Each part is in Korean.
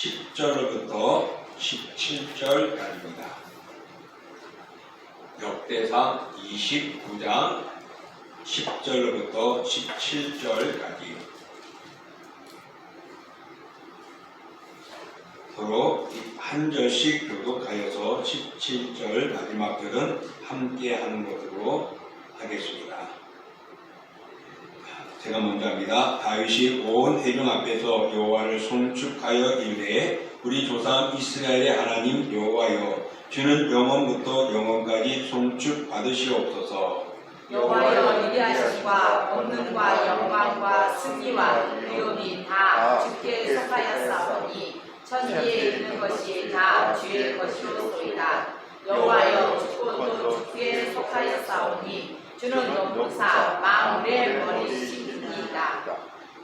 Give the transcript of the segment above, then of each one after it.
10절부터 17절까지입니다. 역대상 29장 10절부터 17절까지 서로 한 절씩 교독하여서 17절 마지막 절은 함께 하는 것으로 하겠습니다. 제가 먼저 합니다. 다윗이 온 회중 앞에서 여호와를 송축하여 이르되 우리 조상 이스라엘의 하나님 여호와여 주는 영원부터 영원까지 송축 받으시옵소서. 여호와여 위대하심과 권능과 영광과 승리와 의욕이 다 주께 속하였사오니 천지에 있는 것이 다 주의 것이로소이다. 여호와여 주권도 주께 속하였사오니 주는 용사 만물의 머리이시니이다.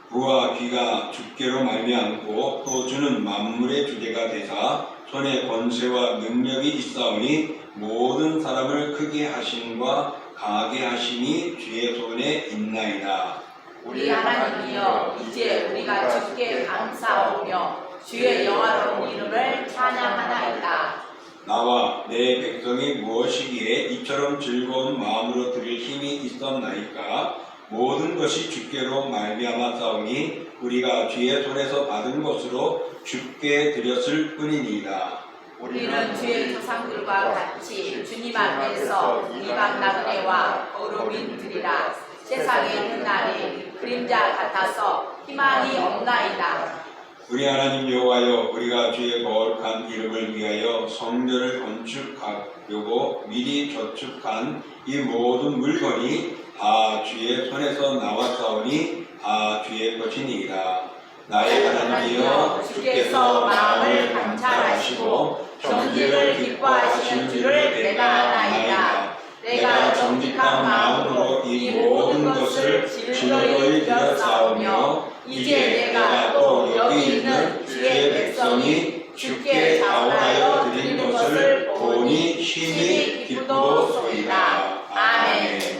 부와 귀가 주께로 말미암고 또 주는 만물의 주제가 되사 손에 권세와 능력이 있사오니 모든 사람을 크게 하심과 강하게 하심이 주의 손에 있나이다. 우리 하나님이여 이제 우리가 주께 감사하오며 주의 영화로운 이름을 찬양하나이다. 나와 내 백성이 무엇이기에 이처럼 즐거운 마음으로 드릴 힘이 있었나이까? 모든 것이 주께로 말미암아 싸우니 우리가 주의 손에서 받은 것으로 주께 드렸을 뿐이니이다. 우리는 주의 조상들과 같이 주님 앞에서 이방 나그네와 거룩인 들이라. 세상에 있는 날이 그림자 같아서 희망이 없나이다. 우리 하나님 여호와여 우리가 주의 거룩한 이름을 위하여 성전을 건축하려고 미리 저축한 이 모든 물건이 다 주의 손에서 나왔사오니 다 주의 것이니이다. 나의 하나님이여 주께서 마음을 감찰하시고 정직을 기뻐하시는 줄을 내가 아나이다. 내가 정직한 마음으로 이 모든 것을 진노히 드렸사오며 이제 내가 또 여기 있는 주의 백성이 주께 자원하여 드린 것을 보니 심히 기쁘도소이다. 아멘.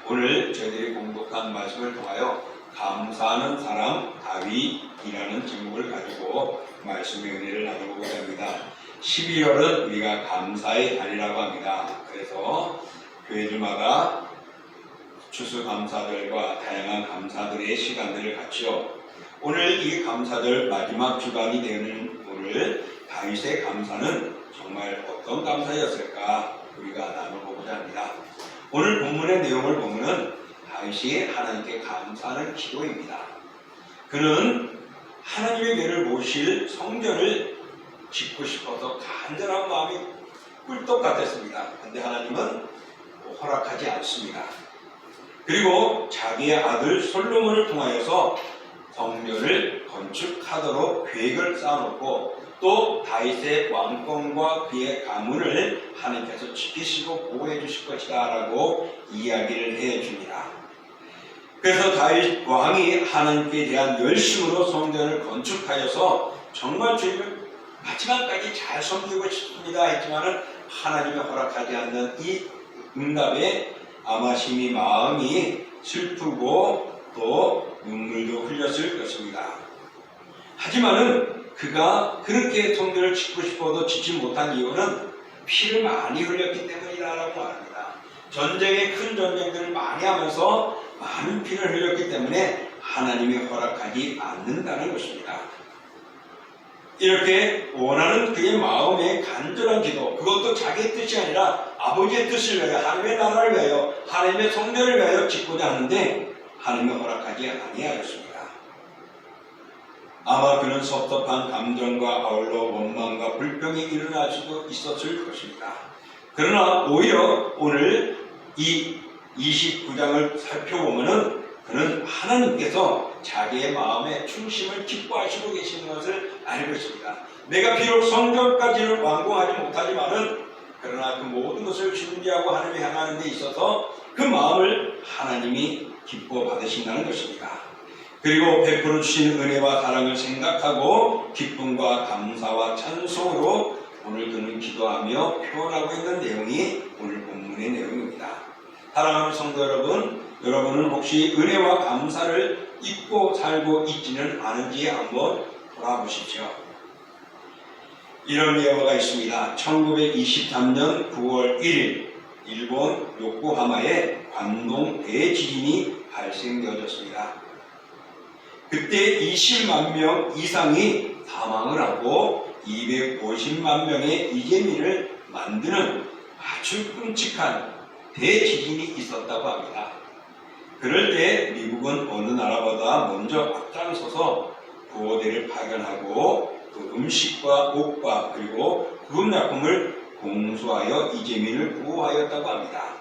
오늘 저희들이 공독한 말씀을 통하여 감사하는 사람 다윗이라는 제목을 가지고 말씀의 은혜를 나눠보고자 합니다. 12월은 우리가 감사의 달이라고 합니다. 그래서 교회들마다 추수감사들과 다양한 감사들의 시간들을 갖지요. 오늘 이 감사들 마지막 주간이 되는 오늘 다윗의 감사는 정말 어떤 감사였을까 우리가 나눠보고자 합니다. 오늘 본문의 내용을 보면 다윗이 하나님께 감사하는 기도입니다. 그는 하나님의 배를 모실 성전을 짓고 싶어서 간절한 마음이 꿀떡 같았습니다. 그런데 하나님은 허락하지 않습니다. 그리고 자기의 아들 솔로몬을 통하여서 성전을 건축하도록 계획을 쌓아놓고 또 다윗의 왕권과 그의 가문을 하나님께서 지키시고 보호해 주실 것이다 라고 이야기를 해 줍니다. 그래서 다윗 왕이 하나님께 대한 열심으로 성전을 건축하여서 정말 주님을 마지막까지 잘 섬기고 싶습니다 했지만은 하나님이 허락하지 않는 이 응답에 아마 심히 마음이 슬프고 또 눈물도 흘렸을 것입니다. 하지만은 그가 그렇게 성전을 짓고 싶어도 짓지 못한 이유는 피를 많이 흘렸기 때문이라고 말합니다. 전쟁에 큰 전쟁들을 많이 하면서 많은 피를 흘렸기 때문에 하나님이 허락하지 않는다는 것입니다. 이렇게 원하는 그의 마음의 간절한 기도, 그것도 자기의 뜻이 아니라 아버지의 뜻을 위하여 하나님의 나라를 위하여 하나님의 성전을 위하여 짓고자 하는데 하나님이 허락하지 아니하였습니다. 아마 그는 섭섭한 감정과 아울러 원망과 불평이 일어날 수도 있었을 것입니다. 그러나 오히려 오늘 이 29장을 살펴보면은 그는 하나님께서 자기의 마음의 충심을 기뻐하시고 계시는 것을 알고 있습니다. 내가 비록 성전까지는 완공하지 못하지만은 그러나 그 모든 것을 준비하고 하나님을 향하는 데 있어서 그 마음을 하나님이 기뻐 받으신다는 것입니다. 그리고 베풀어 주신 은혜와 사랑을 생각하고 기쁨과 감사와 찬송으로 오늘 그는 기도하며 표현하고 있는 내용이 오늘 본문의 내용입니다. 사랑하는 성도 여러분, 여러분은 혹시 은혜와 감사를 잊고 살고 있지는 않은지 한번 돌아보십시오. 이런 예화가 있습니다. 1923년 9월 1일 일본 요코하마에 관동 대지진이 발생되었습니다. 그때 20만 명 이상이 사망을 하고 250만 명의 이재민을 만드는 아주 끔찍한 대지진이 있었다고 합니다. 그럴 때 미국은 어느 나라보다 먼저 앞장서서 구호대를 파견하고 그 음식과 옷과 그리고 구급약품을 공수하여 이재민을 구호하였다고 합니다.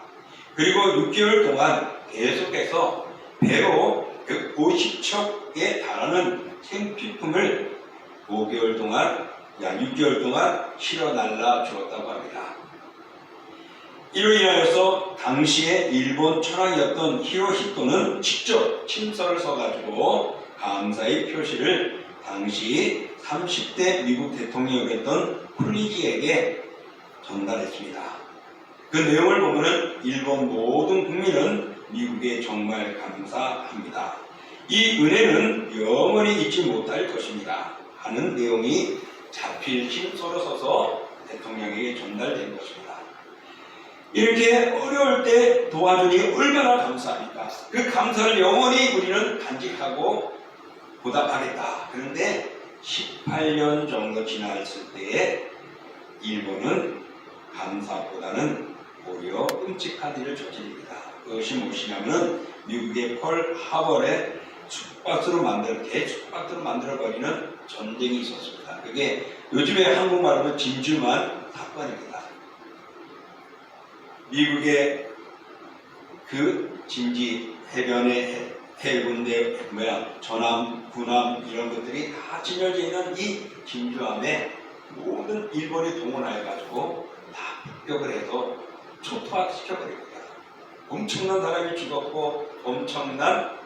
그리고 6개월 동안 계속해서 배로 150척에 달하는 생필품을 6개월 동안 실어 날라 주었다고 합니다. 이로 인하여서 당시에 일본 천황이었던 히로히토는 직접 친서를 써가지고 감사의 표시를 당시 30대 미국 대통령이었던 쿨리지에게 전달했습니다. 그 내용을 보면 일본 모든 국민은 미국에 정말 감사합니다. 이 은혜는 영원히 잊지 못할 것입니다. 하는 내용이 자필 친서로 써서 대통령에게 전달된 것입니다. 이렇게 어려울 때 도와주니 얼마나 감사합니까? 그 감사를 영원히 우리는 간직하고 보답하겠다. 그런데 18년 정도 지났을 때에 일본은 감사보다는 오히려 끔찍한 일을 저지릅니다. 그것이 무엇이냐면 미국의 펄하버에 대축박스로 만들어버리는 전쟁이 있었습니다. 그게 요즘에 한국말로 진주만 사건입니다. 미국의 그 진지 해변의 해군대 전함, 군함 이런 것들이 다 지녀져 있는 이 진주함에 모든 일본이 동원해가지고 다 폭격을 해서 초토화시켜버립니다. 엄청난 사람이 죽었고 엄청난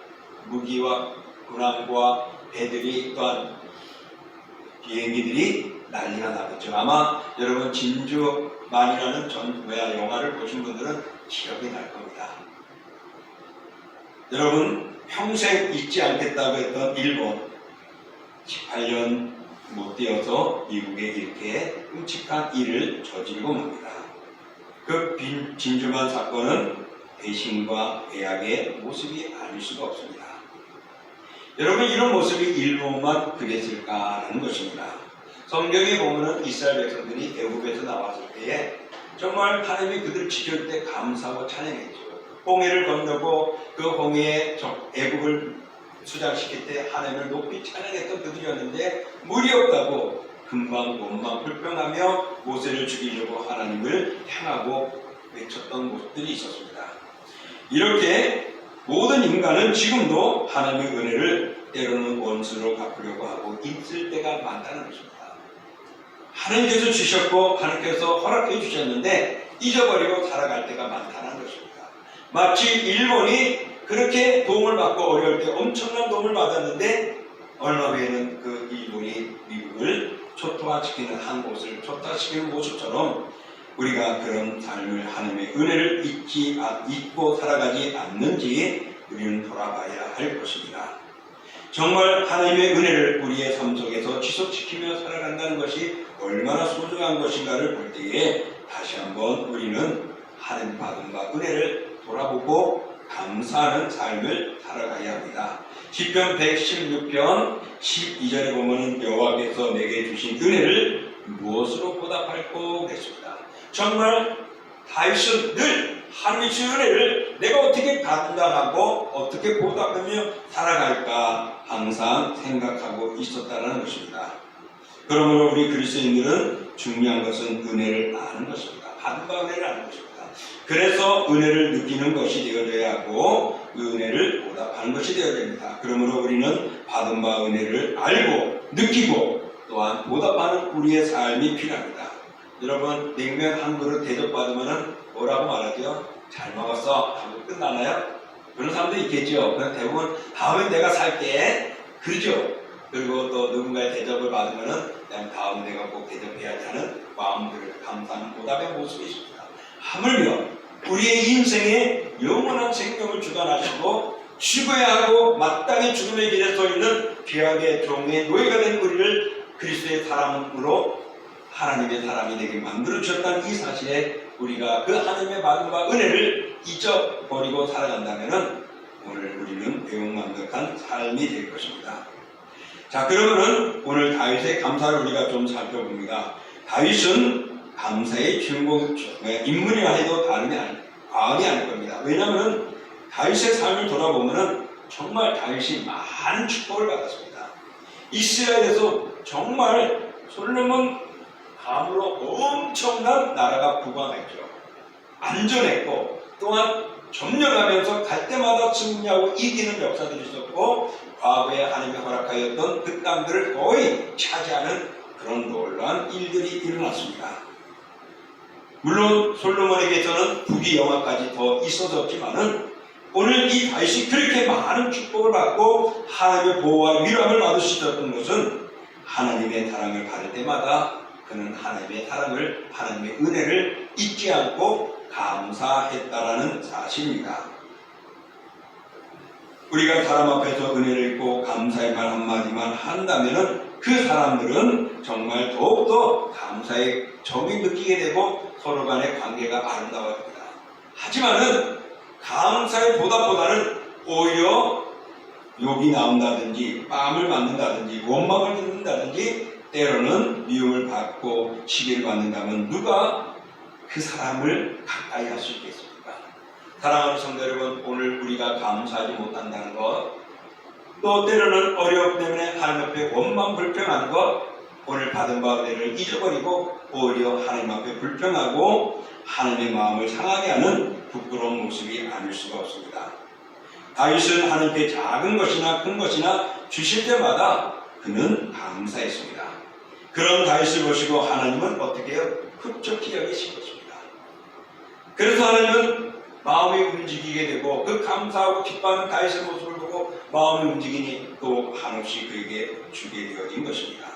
무기와 군함과 배들이 또한 비행기들이 난리가 나겠죠. 아마 여러분 진주만이라는 영화를 보신 분들은 기억이 날 겁니다. 여러분 평생 잊지 않겠다고 했던 일본 18년 못 되어서 미국에 이렇게 끔찍한 일을 저지르고 맙니다. 그 진주만 사건은 배신과 배악의 모습이 아닐 수가 없습니다. 여러분 이런 모습이 일본만 그랬을까라는 것입니다. 성경에 보면은 이스라엘 백성들이 애굽에서 나왔을 때에 정말 하나님이 그들을 지킬 때 감사하고 찬양했죠. 홍해를 건너고 그 홍해에 애굽을 수장시킬 때 하나님을 높이 찬양했던 그들이었는데 물이 없다고 금방 원망 불평하며 모세를 죽이려고 하나님을 향하고 외쳤던 모습들이 있었습니다. 이렇게 모든 인간은 지금도 하나님의 은혜를 때로는 원수로 갚으려고 하고 있을 때가 많다는 것입니다. 하나님께서 주셨고 하나님께서 허락해 주셨는데 잊어버리고 살아갈 때가 많다는 것입니다. 마치 일본이 그렇게 도움을 받고 어려울 때 엄청난 도움을 받았는데 얼마 후에는 그 일본이 미국을 초토화시키는 한 곳을 초토화시키는 모습처럼 우리가 그런 삶을 하나님의 은혜를 잊고 살아가지 않는지 우리는 돌아봐야 할 것입니다. 정말 하나님의 은혜를 우리의 삶 속에서 지속시키며 살아간다는 것이 얼마나 소중한 것인가를 볼 때에 다시 한번 우리는 하나님 받은 바 은혜를 돌아보고 감사하는 삶을 살아가야 합니다. 시편 116편 12절에 보면 여호와께서 내게 주신 은혜를 무엇으로 보답할꼬 그랬습니다. 정말 다윗은 늘 하나님의 주신 은혜를 내가 어떻게 감당하고 어떻게 보답하며 살아갈까 항상 생각하고 있었다는 것입니다. 그러므로 우리 그리스도인들은 중요한 것은 은혜를 아는 것입니다. 받은 바 은혜를 아는 것입니다. 그래서 은혜를 느끼는 것이 되어져야 하고 그 은혜를 보답하는 것이 되어야 됩니다. 그러므로 우리는 받은 바 은혜를 알고 느끼고 또한 보답하는 우리의 삶이 필요합니다. 여러분 냉면 한 그릇 대접받으면 뭐라고 말하죠? 잘 먹었어 하고 끝나나요? 그런 사람도 있겠죠. 그럼 대부분 다음에 내가 살게 그러죠. 그리고 또 누군가의 대접을 받으면은 다음에 내가 꼭 대접해야지 하는 마음들을 감사하는 보답의 모습이 있습니다. 하물며 우리의 인생에 영원한 생명을 주관하시고 죽어야 하고 마땅히 죽음의 길에 서 있는 죄악의 종의 노예가 된 우리를 그리스도의 사람으로 하나님의 사람이 되게 만들어 주셨다는 이 사실에 우리가 그 하나님의 받음과 은혜를 잊어버리고 살아간다면 오늘 우리는 배은망덕한 삶이 될 것입니다. 자, 그러면은 오늘 다윗의 감사를 우리가 좀 살펴봅니다. 다윗은 감사의 주인공 인물이라 해도 과언이 아닐 겁니다. 왜냐하면 다윗의 삶을 돌아보면은 정말 다윗이 많은 축복을 받았습니다. 이스라엘에서 정말 솔로몬 다음으로 엄청난 나라가 부강했죠. 안전했고 또한 점령하면서 갈 때마다 승리하고 이기는 역사들이 있었고 과거에 하나님이 허락하였던 그 땅들을 거의 차지하는 그런 놀라운 일들이 일어났습니다. 물론 솔로몬에게서는 부귀 영화까지 더 있어졌지만은 오늘 이 다윗이 그렇게 많은 축복을 받고 하나님의 보호와 위로함을 받을 수 있었던 것은 하나님의 사랑을 받을 때마다 그는 하나님의 사랑을, 하나님의 은혜를 잊지 않고 감사했다라는 사실입니다. 우리가 사람 앞에서 은혜를 잊고 감사의 말 한마디만 한다면 그 사람들은 정말 더욱더 감사의 정이 느끼게 되고 서로 간의 관계가 아름다워집니다. 하지만은 감사의 보답보다는 오히려 욕이 나온다든지 뺨을 맞는다든지 원망을 듣는다든지 때로는 미움을 받고 시기를 받는다면 누가 그 사람을 가까이 할 수 있겠습니까? 사랑하는 성도 여러분, 오늘 우리가 감사하지 못한다는 것, 또 때로는 어려움 때문에 하나님 앞에 원망 불평하는 것, 오늘 받은 바 은혜를 잊어버리고 오히려 하나님 앞에 불평하고 하나님의 마음을 상하게 하는 부끄러운 모습이 아닐 수가 없습니다. 다윗은 하나님께 작은 것이나 큰 것이나 주실 때마다 그는 감사했습니다. 그런 다윗을 보시고 하나님은 어떻게 해요? 흡족히 여기신 것입니다. 그래서 하나님은 마음이 움직이게 되고 그 감사하고 기뻐하는 다윗의 모습을 보고 마음이 움직이니 또 한없이 그에게 주게 되어진 것입니다.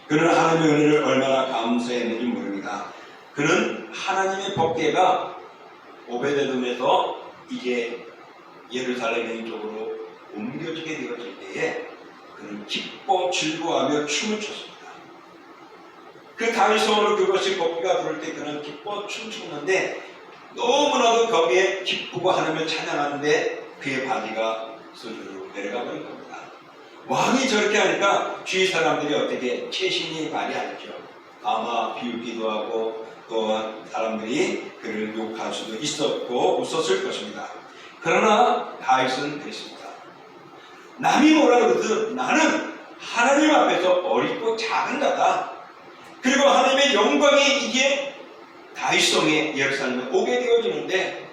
그는 하나님의 은혜를 얼마나 감사했는지 모릅니다. 그는 하나님의 법궤가 오베데돔에서 이제 예루살렘 쪽으로 옮겨지게 되어질 때에 그는 기뻐 즐거워하며 춤을 췄습니다. 그 다윗성으로 그것이 법궤가 들어올 때 그는 기뻐 춤추는데 너무나도 거기에 기쁘고 하나님을 찬양하는데 그의 바지가 스르르 내려가 버린 겁니다. 왕이 저렇게 하니까 주위 사람들이 어떻게 채신이 많이 알죠. 아마 비웃기도 하고 또 사람들이 그를 욕할 수도 있었고 웃었을 것입니다. 그러나 다윗은 그랬습니다. 남이 뭐라 그러든 나는 하나님 앞에서 어리고 작은 자다. 그리고 하나님의 영광이 이게 다윗성에 예루살렘에 오게 되어지는데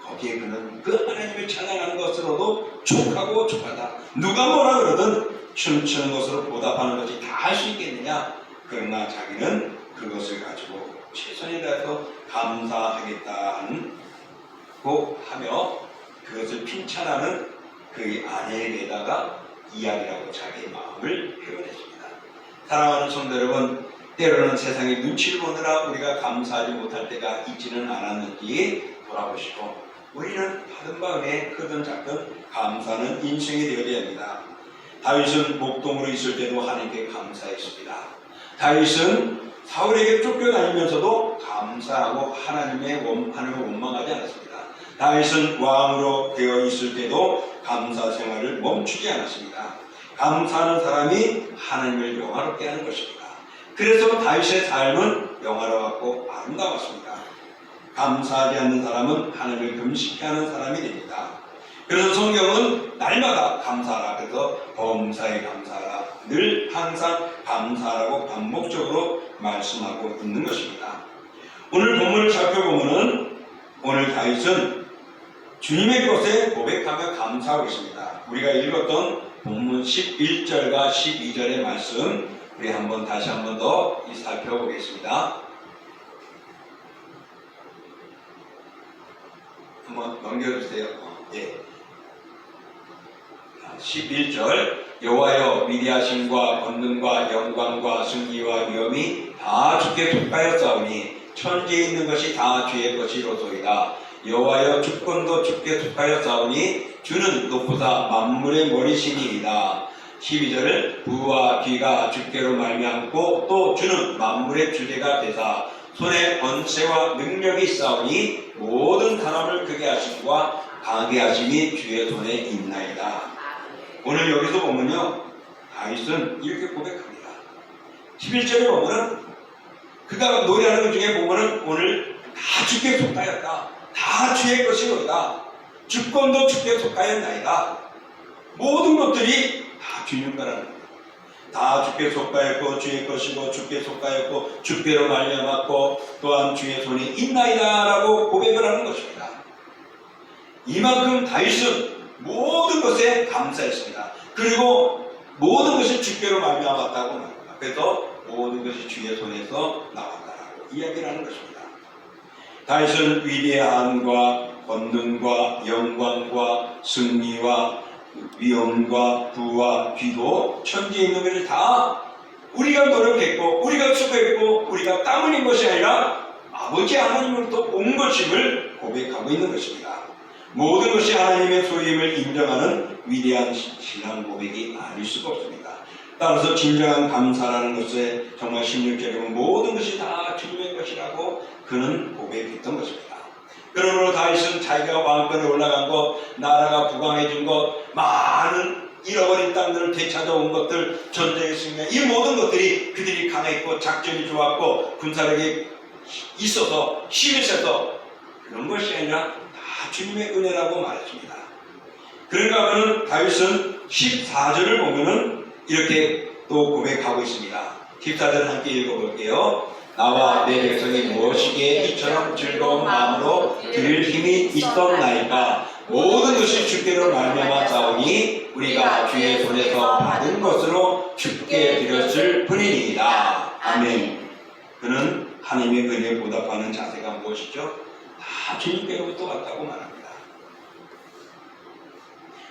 거기에 그는 그 하나님을 찬양하는 것으로도 족하고 족하다. 누가 뭐라 그러든 춤추는 것으로 보답하는 것이 다 할 수 있겠느냐. 그러나 자기는 그것을 가지고 최선을 다해서 감사하겠다고 하며 그것을 칭찬하는 그의 아내에게다가 이야기라고 자기의 마음을 표현했습니다. 사랑하는 성도 여러분, 때로는 세상의 눈치를 보느라 우리가 감사하지 못할 때가 있지는 않았는지 돌아보시고 우리는 받은 바 은혜 크든 작든 감사는 인생이 되어야 합니다. 다윗은 목동으로 있을 때도 하나님께 감사했습니다. 다윗은 사울에게 쫓겨다니면서도 감사하고 하나님을 원망하지 않았습니다. 다윗은 왕으로 되어 있을 때도 감사 생활을 멈추지 않았습니다. 감사하는 사람이 하나님을 영화롭게 하는 것입니다. 그래서 다윗의 삶은 영화로웠고 아름다웠습니다. 감사하지 않는 사람은 하나님을 금식케 하는 사람이 됩니다. 그래서 성경은 날마다 감사하라, 그래서 범사에 감사하라, 늘 항상 감사하라고 반복적으로 말씀하고 있는 것입니다. 오늘 본문을 살펴보면은 오늘 다윗은 주님의 것에 고백하며 감사하고 있습니다. 우리가 읽었던 본문 11절과 12절의 말씀 우리 다시 한번 더 살펴보겠습니다. 한번 넘겨주세요. 예. 11절 여호와여 위대하심과 권능과 영광과 승리와 위엄이 다 주께 속하였사오니 천지에 있는 것이 다 주의 것이로소이다. 여호와여 주권도 주께 속하여 싸우니 주는 높으사 만물의 머리시니이다. 12절 부와 귀가 주께로 말미암고 또 주는 만물의 주제가 되사 손에 권세와 능력이 있사오니 모든 사람을 크게 하심과 강하게 하심이 주의 손에 있나이다. 오늘 여기서 보면요, 다윗은 이렇게 고백합니다. 11절에 보면은 그가 노래하는 것 중에 보면은 오늘 다 주께 속하였다. 다 주의 것이로다. 주권도 주께 속하였나이다. 모든 것들이 다 주님 거라는 거예요. 다 주께 속하였고 주의 것이고 주께 속하였고 주께로 말미암았고 또한 주의 손이 있나이다 라고 고백을 하는 것입니다. 이만큼 다윗은 모든 것에 감사했습니다. 그리고 모든 것이 주께로 말미암았다고 말합니다. 그래서 모든 것이 주의 손에서 나왔다라고 이야기를 하는 것입니다. 다윗은 위대함과 권능과 영광과 승리와 위엄과 부와 귀도 천지에 있는 것을 다 우리가 노력했고 우리가 수고했고 우리가 땀 흘린 것이 아니라 아버지 하나님으로부터 온 것임을 고백하고 있는 것입니다. 모든 것이 하나님의 소유임을 인정하는 위대한 신앙 고백이 아닐 수가 없습니다. 따라서 진정한 감사라는 것에 정말 16절에 보면 모든 것이 다 주님의 것이라고 그는 고백했던 것입니다. 그러므로 다윗은 자기가 왕권에 올라간 것, 나라가 부강해진 것, 많은 잃어버린 땅들을 되찾아온 것들, 전쟁의 승리, 이 모든 것들이 그들이 강했고 작전이 좋았고 군사력이 있어서 힘이 세서 그런 것이 아니라 다 주님의 은혜라고 말했습니다. 그런가 하면 다윗은 14절을 보면은 이렇게 또 고백하고 있습니다. 14절 함께 읽어볼게요. 나와 내 백성이 무엇이기에 이처럼 즐거운 마음으로 드릴 힘이 있었나이까. 모든 것이 주께로 말미암아 싸우니 우리가 주의 손에서 받은 것으로 주께 드렸을 뿐이니이다. 아멘. 그는 하나님의 은혜에 보답하는 자세가 무엇이죠? 다 주님께로부터 왔다고 말합니다.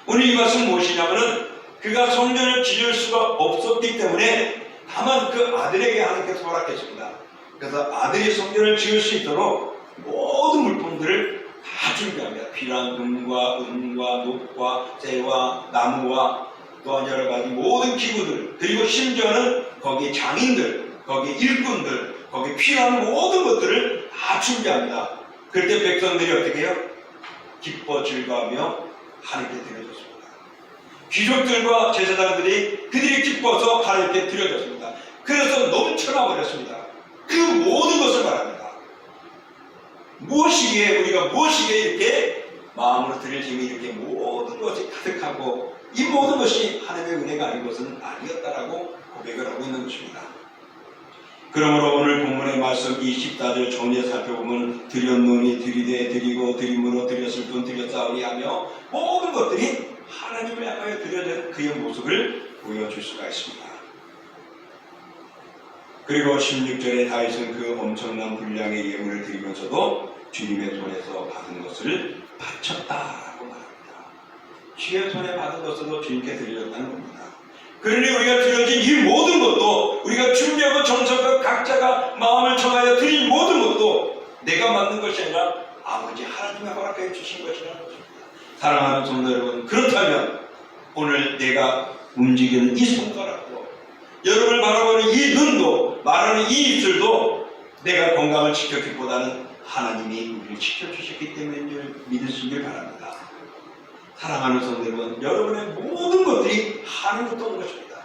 오늘 이 말씀 무엇이냐면은 그가 성전을 지을 수가 없었기 때문에 다만 그 아들에게 하나님께서 허락했습니다. 그래서 아들이 성전을 지을 수 있도록 모든 물품들을 다 준비합니다. 필요한 금과 은과 녹과 쇠와 나무와 또한 여러 가지 모든 기구들, 그리고 심지어는 거기 장인들, 거기 일꾼들, 거기 필요한 모든 것들을 다 준비합니다. 그럴 때 백성들이 어떻게 해요? 기뻐 즐거워하며 하나님께 드려줬습니다. 귀족들과 제사장들이 그들이 기뻐서 하나님께 드려줬습니다. 그래서 넘쳐나 버렸습니다. 그 모든 것을 말합니다. 무엇이기에 우리가 무엇이기에 이렇게 마음으로 드릴 힘이 이렇게 모든 것이 가득하고 이 모든 것이 하나님의 은혜가 아닌 것은 아니었다라고 고백을 하고 있는 것입니다. 그러므로 오늘 본문의 말씀 24절 정리해 살펴보면 드렸노니 드리되 드리고 드림으로 드렸을 뿐 드렸사오니 하며 모든 것들이 하나님을 향하여 드려진 그의 모습을 보여줄 수가 있습니다. 그리고 16절에 다윗은 그 엄청난 분량의 예물을 드리면서도 주님의 손에서 받은 것을 바쳤다라고 말합니다. 주의 손에 받은 것으로 주님께 드리렸다는 겁니다. 그러니 우리가 드려진 이 모든 것도 우리가 준비하고 정성과 각자가 마음을 정하여 드린 모든 것도 내가 만든 것이 아니라 아버지 하나님의 허락해 주신 것이라는 것입니다. 사랑하는 성도 여러분, 그렇다면 오늘 내가 움직이는 이 손가락도 여러분을 바라보는 이 눈도 말하는 이 입술도 내가 건강을 지켜주기보다는 하나님이 우리를 지켜주셨기 때문에 믿으시길 바랍니다. 사랑하는 성도 여러분, 여러분의 모든 것들이 하나님부터 온 것입니다.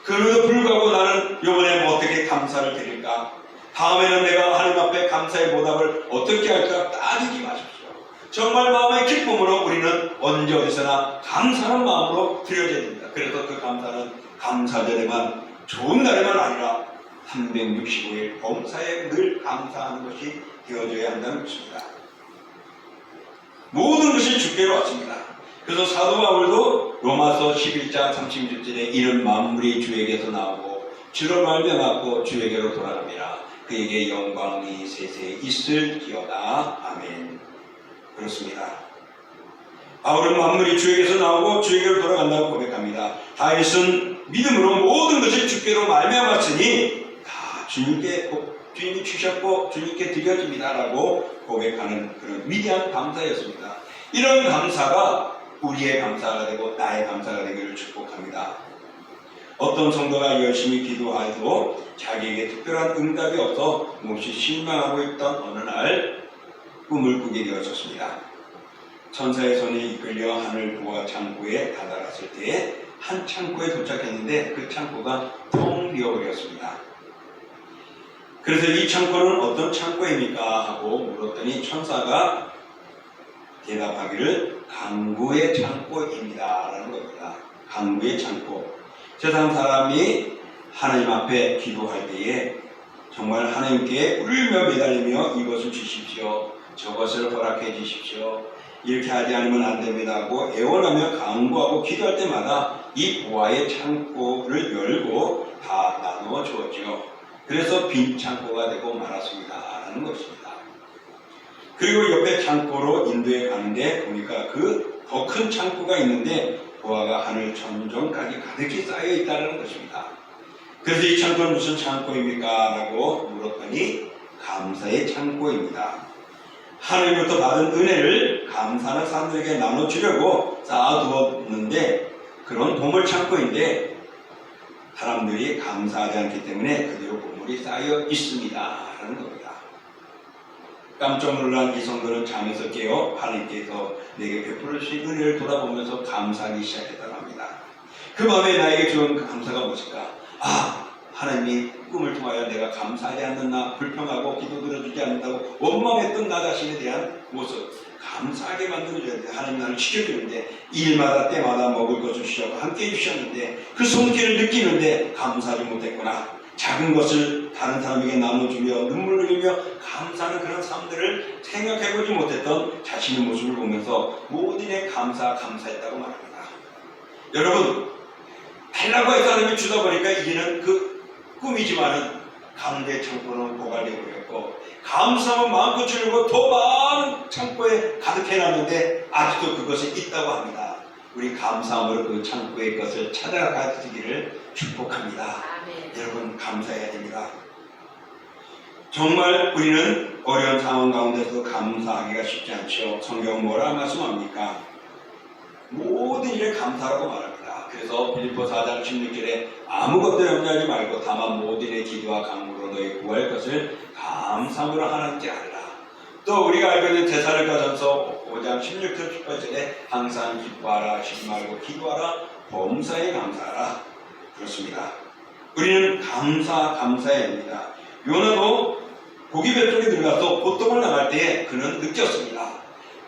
그럼에도 불구하고 나는 이번에 어떻게 감사를 드릴까? 다음에는 내가 하나님 앞에 감사의 보답을 어떻게 할까? 따지지 마십시오. 정말 마음의 기쁨으로 우리는 언제 어디서나 감사하는 마음으로 드려져야 됩니다. 그래서 그 감사는 감사절에만 좋은 날에만 아니라 365일 범사에 늘 감사하는 것이 되어져야 한다는 것입니다. 모든 것이 주께로 왔습니다. 그래서 사도 바울도 로마서 11장 36절에 이런 만물이 주에게서 나오고 주로 말미암았고 주에게로 돌아갑니다. 그에게 영광이 세세히 있을지어다. 아멘. 그렇습니다. 바울은 만물이 주에게서 나오고 주에게로 돌아간다고 고백합니다. 다윗은 믿음으로 모든 것이 주께로 말미암았으니 다 주님이 주셨고 주님께 드려집니다라고 고백하는 그런 위대한 감사였습니다. 이런 감사가 우리의 감사가 되고 나의 감사가 되기를 축복합니다. 어떤 성도가 열심히 기도해도 자기에게 특별한 응답이 없어 몹시 실망하고 있던 어느 날 꿈을 꾸게 되었습니다. 천사의 손에 이끌려 하늘 보아 창고에 다다랐을 때에 한 창고에 도착했는데 그 창고가 텅 비어버렸습니다. 그래서 이 창고는 어떤 창고입니까? 하고 물었더니 천사가 대답하기를 강구의 창고입니다 라는 겁니다. 강구의 창고. 세상 사람이 하나님 앞에 기도할 때에 정말 하나님께 울며 매달리며 이것을 주십시오, 저것을 허락해 주십시오, 이렇게 하지 않으면 안 됩니다 하고 애원하며 간구하고 기도할 때마다 이 보화의 창고를 열고 다 나누어 주었죠. 그래서 빈 창고가 되고 말았습니다 라는 것입니다. 그리고 옆에 창고로 인도에 가는데 보니까 그 더 큰 창고가 있는데 보화가 하늘 천정까지 가득히 쌓여 있다는 것입니다. 그래서 이 창고는 무슨 창고입니까? 라고 물었더니 감사의 창고입니다. 하나님부터 받은 은혜를 감사하는 사람들에게 나눠주려고 쌓아두었는데 그런 보물 창고인데 사람들이 감사하지 않기 때문에 그대로 보물이 쌓여 있습니다 라는 겁니다. 깜짝 놀란 이 성도는 잠에서 깨어 하나님께서 내게 베풀어 주신 은혜를 돌아보면서 감사하기 시작했다고 합니다. 그 밤에 나에게 주은 그 감사가 무엇일까? 하나님이 꿈을 통하여 내가 감사하지 않는다, 불평하고 기도 들어주지 않는다고 원망했던 나 자신에 대한 모습, 감사하게 만들어줘야 돼. 하나님 나를 지켜주는데 일마다 때마다 먹을 것을 주시고 함께 해주셨는데 그 손길을 느끼는데 감사하지 못했구나. 작은 것을 다른 사람에게 나눠주며 눈물을 흘리며 감사하는 그런 삶들을 생각해보지 못했던 자신의 모습을 보면서 모든 일에 감사했다고 말합니다. 여러분, 달라고 해서 하나님이 주다 보니까 이제는 그 꿈이지만은 가운데 창고는 고갈되어 버렸고 감사하면 마음껏 주려고 더 많은 창고에 가득해놨는데 아직도 그것이 있다고 합니다. 우리 감사함으로 그 창고의 것을 찾아가시기를 축복합니다. 아멘. 여러분 감사해야 됩니다. 정말 우리는 어려운 상황 가운데서 감사하기가 쉽지 않죠. 성경은 뭐라 말씀합니까? 모든 일에 감사라고 말합니다. 그래서 빌립보 4장 16절에 아무것도 염려하지 말고 다만 모든 일에 기도와 간구로 너희 구할 것을 감사함으로 하나님께 알라. 또 우리가 알고 있는 데살로니가전서 5장 16절 18절에 항상 기뻐하라, 쉬지 말고 기도하라, 범사에 감사하라. 그렇습니다. 우리는 감사해야 합니다. 요나도 고기배 쪽에 들어가서 보통을 나갈 때에 그는 느꼈습니다.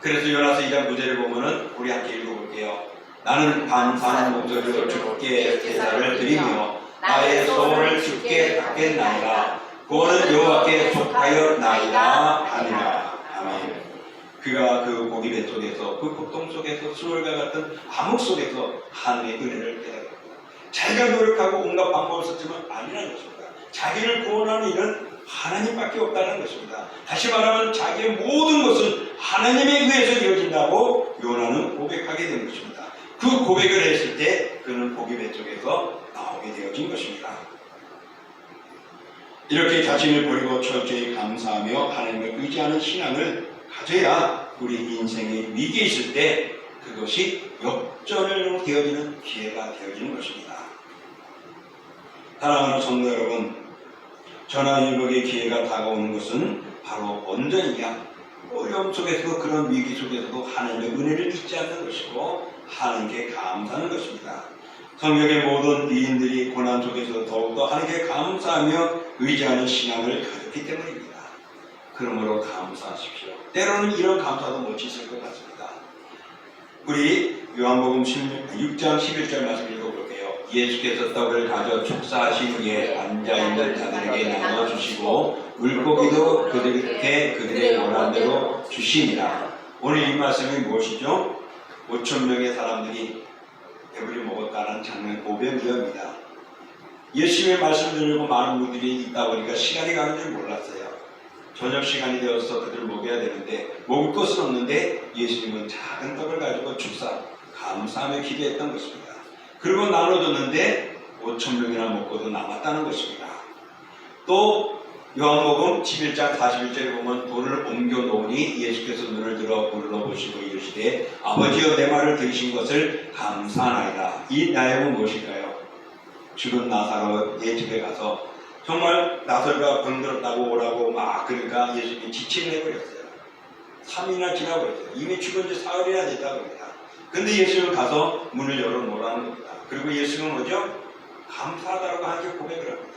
그래서 요나서 2장 9절을 보면은 우리 함께 읽어볼게요. 나는 감사하는 목소리로 주께 제사를 드리며 나의 소원을 주께 받겠나이다. 구원은 여호와께 속하였나이다 하니라. 아멘. 그가 그 고기배 속에서 그 고통 속에서 수월과 같은 암흑 속에서 하나님의 은혜를 깨달았습니다. 자기가 노력하고 온갖 방법을 썼지만 아니라는 것입니다. 자기를 구원하는 일은 하나님밖에 없다는 것입니다. 다시 말하면 자기의 모든 것은 하나님에 의해서 이루어진다고 요나는 고백하게 된 것입니다. 그 고백을 했을 때 그는 고기배 쪽에서 나오게 되어진 것입니다. 이렇게 자신을 버리고 철저히 감사하며 하나님을 의지하는 신앙을 가져야 우리 인생의 위기에 있을 때 그것이 역전으로 되어지는 기회가 되어지는 것입니다. 사랑하는 성도 여러분, 전화위복의 기회가 다가오는 것은 바로 언제이냐? 어려움 속에서도 그런 위기 속에서도 하나님의 은혜를 잊지 않는 것이고 하나님께 감사하는 것입니다. 성경의 모든 위인들이 고난 속에서 더욱더 하나님께 감사하며 의지하는 신앙을 가졌기 때문입니다. 그러므로 감사하십시오. 때로는 이런 감사도 못 있을 것 같습니다. 우리 요한복음 6장 11절 말씀 읽어볼게요. 예수께서 떡을 가져 축사하신 후에 앉아있는 자들에게 나눠주시고 물고기도 그들의 원한 대로 주시니라. 오늘 이 말씀이 무엇이죠? 5,000명의 사람들이 배불리 먹었다는 장면 고백이옵니다. 예수님의 말씀 들으려고 많은 분들이 있다 보니까 시간이 가는 줄 몰랐어요. 저녁 시간이 되어서 그들을 먹여야 되는데 먹을 것은 없는데 예수님은 작은 떡을 가지고 축사 감사하며 기도했던 것입니다. 그리고 나눠줬는데 5,000명이나 먹고도 남았다는 것입니다. 또 요한복음 11장 41절에 보면 돌을 옮겨 놓으니 예수께서 눈을 들어 불러보시고 이르시되 아버지여 내 말을 들으신 것을 감사하나이다. 이 내용은 무엇일까요? 죽은 나사로의 집에 가서 정말 나사로가 병들었다고 오라고 막 그러니까 예수님이 지침을 해버렸어요. 3일이나 지나버렸어요. 이미 죽은 지 사흘이나 됐다고 합니다. 근데 예수님은 가서 문을 열어놓으라는 겁니다. 그리고 예수님은 뭐죠? 감사하다고 하나님께 고백을 합니다.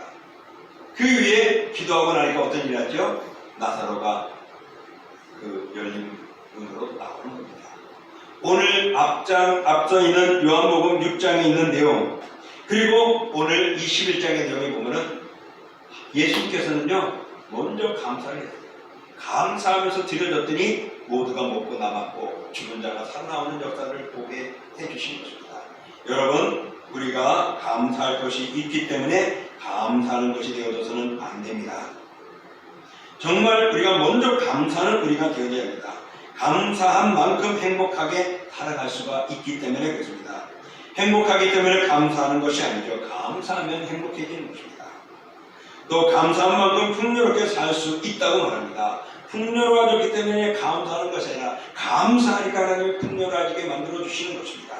그 위에 기도하고 나니까 어떤 일이 났죠? 나사로가 그 열린 문으로 나오는 겁니다. 오늘 앞서 있는 요한복음 6장에 있는 내용, 그리고 오늘 21장의 내용에 보면은 예수님께서는요 먼저 감사를 했어요. 감사하면서 드려졌더니 모두가 먹고 남았고 죽은 자가 살아나오는 역사를 보게 해주신 것입니다. 여러분, 우리가 감사할 것이 있기 때문에 감사하는 것이 되어져서는 안 됩니다. 정말 우리가 먼저 감사는 우리가 되어야 합니다. 감사한 만큼 행복하게 살아갈 수가 있기 때문에 그렇습니다. 행복하기 때문에 감사하는 것이 아니죠. 감사하면 행복해지는 것입니다. 또 감사한 만큼 풍요롭게 살 수 있다고 말합니다. 풍요로워졌기 때문에 감사하는 것이 아니라 감사하니까 하나님이 풍요로워지게 만들어주시는 것입니다.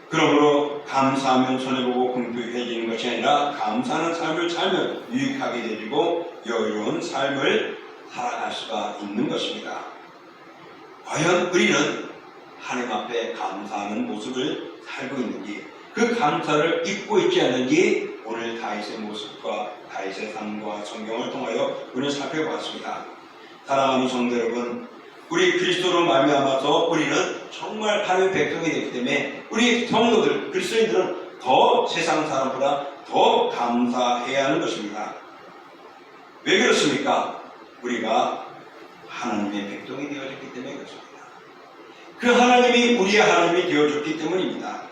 그러므로 감사하면 손해보고 궁핍해지는 것이 아니라 감사하는 삶을 살면 유익하게 되고 여유로운 삶을 살아갈 수가 있는 것입니다. 과연 우리는 하나님 앞에 감사하는 모습을 살고 있는지, 그 감사를 잊고 있지 않는지 오늘 다윗의 모습과 다윗의 삶과 성경을 통하여 우리는 살펴보았습니다. 사랑하는 성도 여러분, 우리 그리스도로 말미암아서 우리는 정말 하나님의 백성이 되기 때문에 우리 성도들, 그리스도인들은 더 세상 사람보다 더 감사해야 하는 것입니다. 왜 그렇습니까? 우리가 하나님의 백성이 되어졌기 때문에 그렇습니다. 그 하나님이 우리의 하나님이 되어줬기 때문입니다.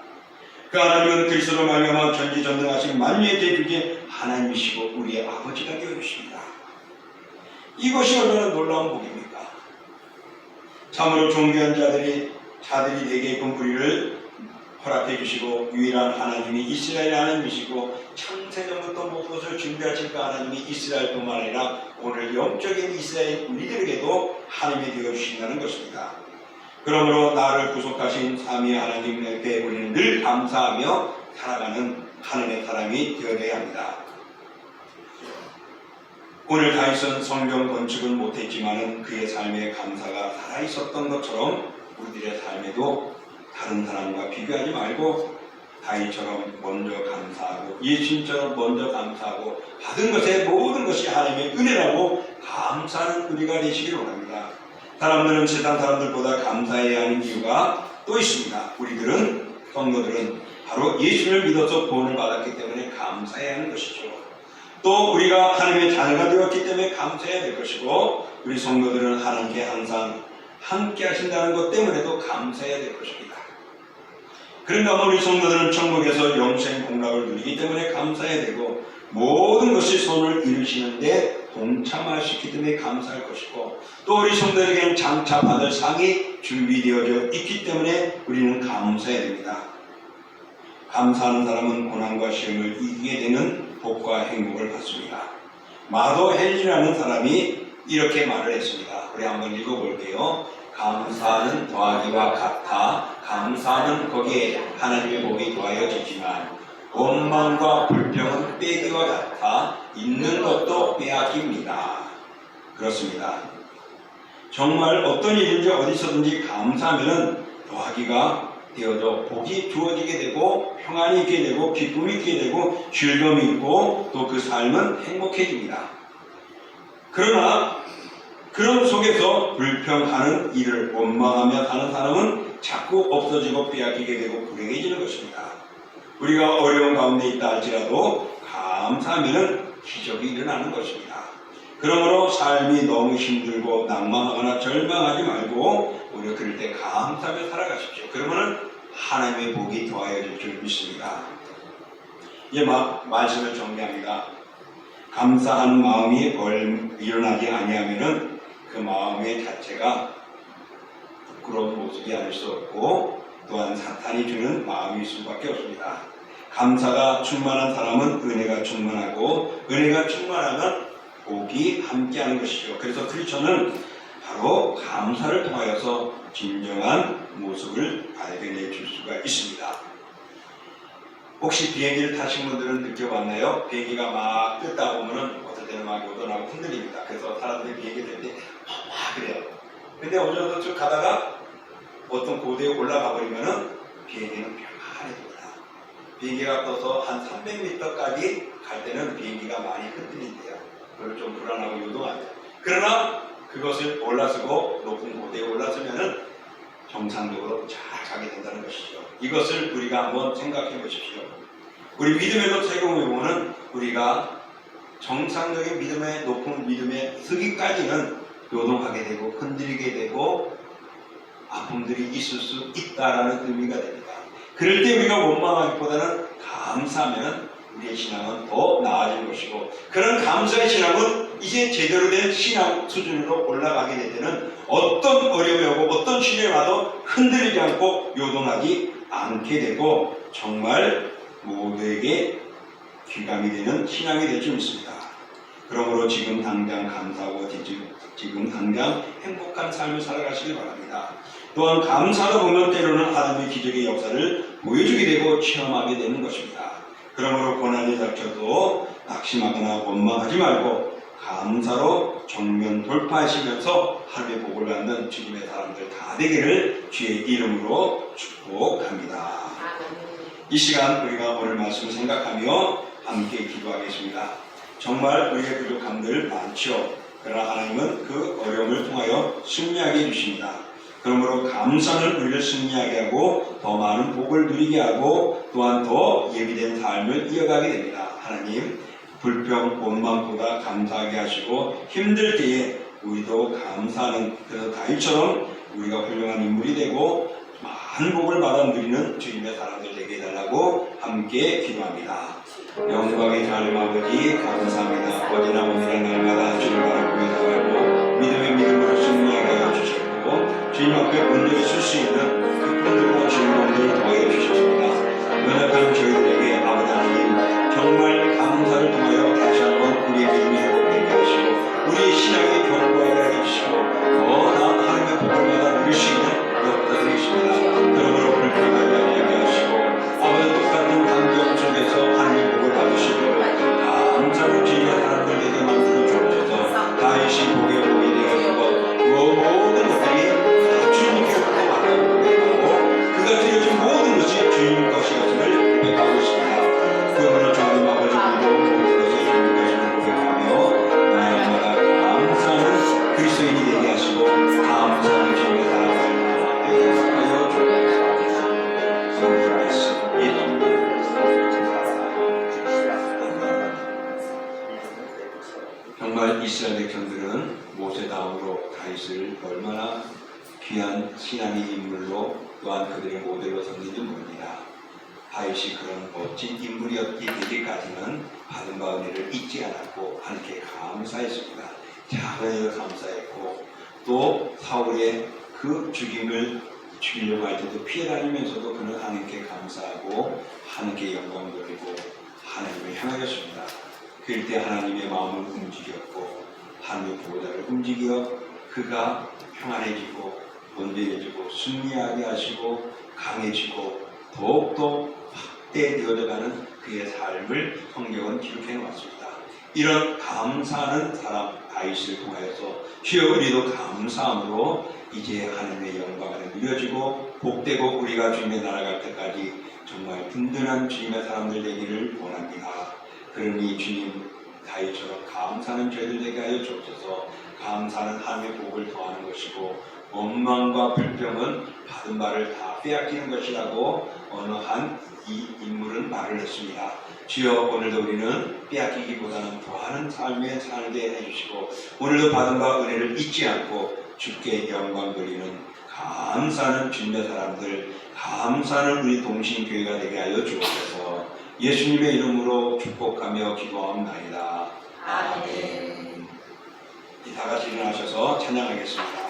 그 하나님은 그리스도로 말미암아 전지전능하신 만유의 대주제 하나님이시고 우리의 아버지가 되어주십니다. 이것이 얼마나 놀라운 복입니까? 참으로 존귀한 자들이 내게끔 우리를 허락해 주시고 유일한 하나님이 이스라엘 하나님이시고 창세전부터 모든 것을 준비하신 그 하나님이 이스라엘뿐만 아니라 오늘 영적인 이스라엘 우리들에게도 하나님이 되어주신다는 것입니다. 그러므로 나를 구속하신 삼위 하나님께 우리는 늘 감사하며 살아가는 하나님의 사람이 되어야 합니다. 오늘 다윗은 성경 건축은 못했지만은 그의 삶에 감사가 살아있었던 것처럼 우리들의 삶에도 다른 사람과 비교하지 말고 다윗처럼 먼저 감사하고 예수님처럼 먼저 감사하고 받은 것의 모든 것이 하나님의 은혜라고 감사하는 우리가 되시기를 원합니다. 사람들은 세상 사람들보다 감사해야 하는 이유가 또 있습니다. 우리들은, 성도들은 바로 예수를 믿어서 구원을 받았기 때문에 감사해야 하는 것이죠. 또 우리가 하나님의 자녀가 되었기 때문에 감사해야 될 것이고, 우리 성도들은 하나님께 항상 함께 하신다는 것 때문에도 감사해야 될 것입니다. 그런가 우리 성도들은 천국에서 영생 공락을 누리기 때문에 감사해야 되고, 모든 것이 손을 이루시는데 동참하시기 때문에 감사할 것이고, 또 우리 성도들에게는 장차 받을 상이 준비되어져 있기 때문에 우리는 감사해야 됩니다. 감사하는 사람은 고난과 시험을 이기게 되는 복과 행복을 받습니다. 마도 헬리라는 사람이 이렇게 말을 했습니다. 우리 한번 읽어볼게요. 감사는 더하기와 같아 감사는 거기에 하나님의 복이 더하여지지만 원망과 불평은 빼기와 같아 있는 것도 빼앗깁니다. 그렇습니다. 정말 어떤 일인지 어디서든지 감사하면 더하기가 되어져 복이 주어지게 되고 평안이 있게 되고 기쁨이 있게 되고 즐거움이 있고 또 그 삶은 행복해집니다. 그러나 그런 속에서 불평하는 일을 원망하며 사는 사람은 자꾸 없어지고 빼앗기게 되고 불행해지는 것입니다. 우리가 어려운 가운데 있다 할지라도 감사하면 기적이 일어나는 것입니다. 그러므로 삶이 너무 힘들고 낭만하거나 절망하지 말고 오히려 그럴 때 감사하며 살아가십시오. 그러면 하나님의 복이 더하여질 줄 믿습니다. 이제 말씀을 정리합니다. 감사하는 마음이 일어나지 아니하면은 그 마음의 자체가 부끄러운 모습이 아닐 수 없고 또한 사탄이 주는 마음일 수밖에 없습니다. 감사가 충만한 사람은 은혜가 충만하고 은혜가 충만하면 복이 함께하는 것이죠. 그래서 크리스천은 바로 감사를 통하여서 진정한 모습을 발견해 줄 수가 있습니다. 혹시 비행기를 타신 분들은 느껴봤나요? 비행기가 막 뜯다 보면은 어떨 때는 막 요동하고 흔들립니다. 그래서 사람들이 비행기 탈 때 막 그래요. 근데 어느 정도 쭉 가다가 어떤 고도에 올라가 버리면은 비행기는 평안해집니다. 비행기가 떠서 한 300m까지 갈 때는 비행기가 많이 흔들린대요. 그리고 좀 불안하고 요동하죠. 그러나 그것을 올라서고 높은 고도에 올라서면은 정상적으로 잘 가게 된다는 것이죠. 이것을 우리가 한번 생각해 보십시오. 우리 믿음에도 적용해 보면 우리가 정상적인 믿음의 높은 믿음에 서기까지는 요동하게 되고 흔들리게 되고 아픔들이 있을 수 있다라는 의미가 됩니다. 그럴 때 우리가 원망하기보다는 감사하면 우리의 신앙은 더 나아질 것이고 그런 감사의 신앙은 이제 제대로 된 신앙 수준으로 올라가게 될 때는 어떤 어려움이 오고 어떤 시련이 와도 흔들리지 않고 요동하지 않게 되고 정말 모두에게 귀감이 되는 신앙이 될 수 있습니다. 그러므로 지금 당장 감사하고 지금 당장 행복한 삶을 살아가시길 바랍니다. 또한 감사도 보면 때로는 하나님의 기적의 역사를 보여주게 되고 체험하게 되는 것입니다. 그러므로 고난이 닥쳐도 낙심하거나 원망하지 말고 감사로 정면 돌파하시면서 하늘의 복을 받는 주님의 사람들 다 되기를 주의 이름으로 축복합니다. 이 시간 우리가 오늘 말씀을 생각하며 함께 기도하겠습니다. 정말 우리의 부족함들 많죠. 그러나 하나님은 그 어려움을 통하여 승리하게 해주십니다. 그러므로 감사는 우리를 승리하게 하고 더 많은 복을 누리게 하고 또한 더 예비된 삶을 이어가게 됩니다. 하나님 불평, 원망보다 감사하게 하시고 힘들 때에 우리도 감사하는 그래서 다윗처럼 우리가 훌륭한 인물이 되고 많은 복을 받아 누리는 주님의 사람들 되게 해달라고 함께 기도합니다. 영광의 하나님 아버지 감사합니다. 어제나 오늘나 날마다 주님 바라보며 나가고 믿음의 믿음으로 승리하게 하여 주셨고 주님 앞에 온전히 쓸 수 있는 기쁨들과 즐거움들을 더하여 주셨습니다. 연약한 저희들에게 아버지 하나님 정말 감사를 통하여 다시 한번 우리의 믿음이 회복되게 하시고 우리의 신앙의 견고하게 해주시고 더 나은 하나님의 복을 받아 누릴 수 있는 역사가 되십니다. 그러므로 불평하지 않게 하시고 아버지 똑같은 환경 속에서 하나님의 복을 받으시고 감사로 주님의 사람들에게 만들어 주옵소서. 다윗이 복의 복이 되어주고 모든 것들이 다 주님께로부터 왔다고 고백하고 그가 드려진 모든 것이 주님 것이었음을 고백하고 있습니다. 그러므로 주님 아버지 모든 것에 주님 것임을 고백하며 날마다 감사하는 그리스도인이 되게 하시고 감사하는 주님의 사랑을 되게 하여 정말 이스라엘 백성들은 모세 다음으로 다윗을 얼마나 귀한 신앙의 인물로 또한 그들의 모델로 섬기는지 모릅니다. 다윗이 그런 멋진 인물이었기 되기까지는 받은 바 은혜를 잊지 않았고 하나님께 감사했습니다. 작은 일을 감사했고 또 사울의 그 죽이려고 할 때도 피해 다니면서도 그는 하나님께 감사하고 하나님께 영광 돌리고 하나님을 향하였습니다. 그럴 때 하나님의 마음을 움직였고 하나님의 보호자를 움직여 그가 평안해지고 온전해지고 승리하게 하시고 강해지고 더욱더 확대되어져가는 그의 삶을 성경은 기록해 놓았습니다. 이런 감사하는 사람 다윗을 통하여서 주여 우리도 감사함으로 이제 하나님의 영광을 누려지고 복되고 우리가 주님의 나라 갈 때까지 정말 든든한 주님의 사람들 되기를 원합니다. 그러니 주님 다윗처럼 감사하는 저희들 되게 하여 주옵소서. 감사는 하나님의 복을 더하는 것이고 원망과 불평은 받은 바를 다 빼앗기는 것이라고 어느 한 이 인물은 말을 했습니다. 주여 오늘도 우리는 빼앗기기보다는 더하는 삶에 살게 해주시고 오늘도 받은 바 은혜를 잊지 않고 주께 영광 돌리는 감사하는 주님의 사람들 감사하는 우리 동신교회가 되게 하여 주옵소서. 예수님의 이름으로 축복하며 기도하옵나이다. 아멘. 다 같이 일어나셔서 찬양하겠습니다.